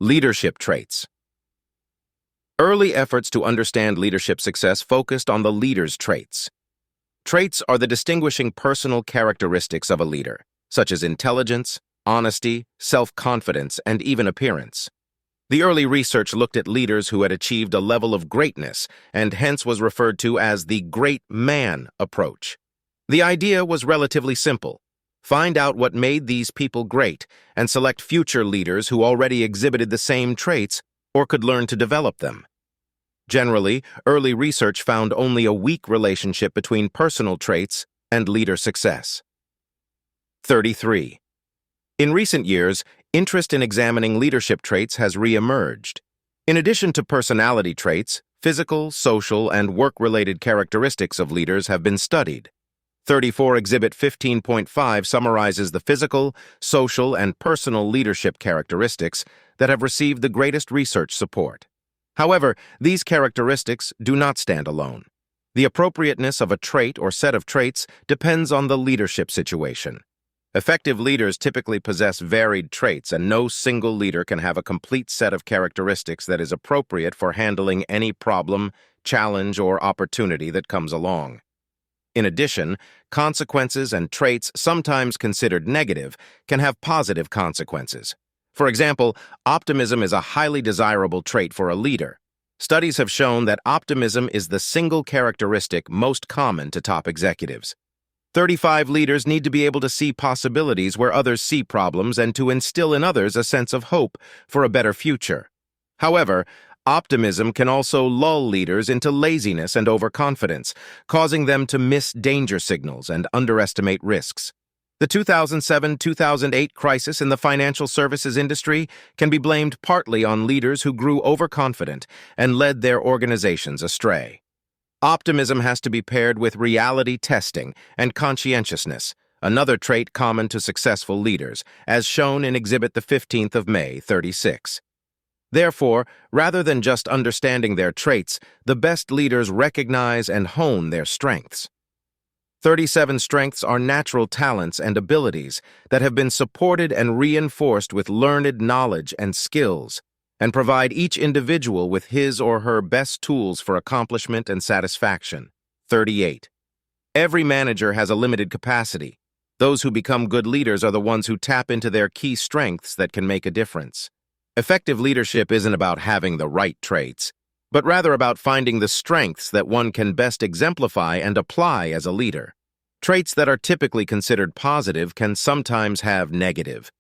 Leadership traits. Early efforts to understand leadership success focused on the leader's traits. Traits are the distinguishing personal characteristics of a leader, such as intelligence, honesty, self-confidence, and even appearance. The early research looked at leaders who had achieved a level of greatness and hence was referred to as the great man approach. The idea was relatively simple. Find out what made these people great and select future leaders who already exhibited the same traits or could learn to develop them. Generally, early research found only a weak relationship between personal traits and leader success. 33. In recent years, interest in examining leadership traits has reemerged. In addition to personality traits, physical, social, and work-related characteristics of leaders have been studied. 34 Exhibit 15.5 summarizes the physical, social, and personal leadership characteristics that have received the greatest research support. However, these characteristics do not stand alone. The appropriateness of a trait or set of traits depends on the leadership situation. Effective leaders typically possess varied traits, and no single leader can have a complete set of characteristics that is appropriate for handling any problem, challenge, or opportunity that comes along. In addition, consequences and traits sometimes considered negative can have positive consequences. For example, optimism is a highly desirable trait for a leader. Studies have shown that optimism is the single characteristic most common to top executives. 35 leaders need to be able to see possibilities where others see problems and to instill in others a sense of hope for a better future. However, optimism can also lull leaders into laziness and overconfidence, causing them to miss danger signals and underestimate risks. The 2007-2008 crisis in the financial services industry can be blamed partly on leaders who grew overconfident and led their organizations astray. Optimism has to be paired with reality testing and conscientiousness, another trait common to successful leaders, as shown in Exhibit the 15th of May, 36. Therefore, rather than just understanding their traits, the best leaders recognize and hone their strengths. 37 strengths are natural talents and abilities that have been supported and reinforced with learned knowledge and skills, and provide each individual with his or her best tools for accomplishment and satisfaction. 38. Every manager has a limited capacity. Those who become good leaders are the ones who tap into their key strengths that can make a difference. Effective leadership isn't about having the right traits, but rather about finding the strengths that one can best exemplify and apply as a leader. Traits that are typically considered positive can sometimes have negative,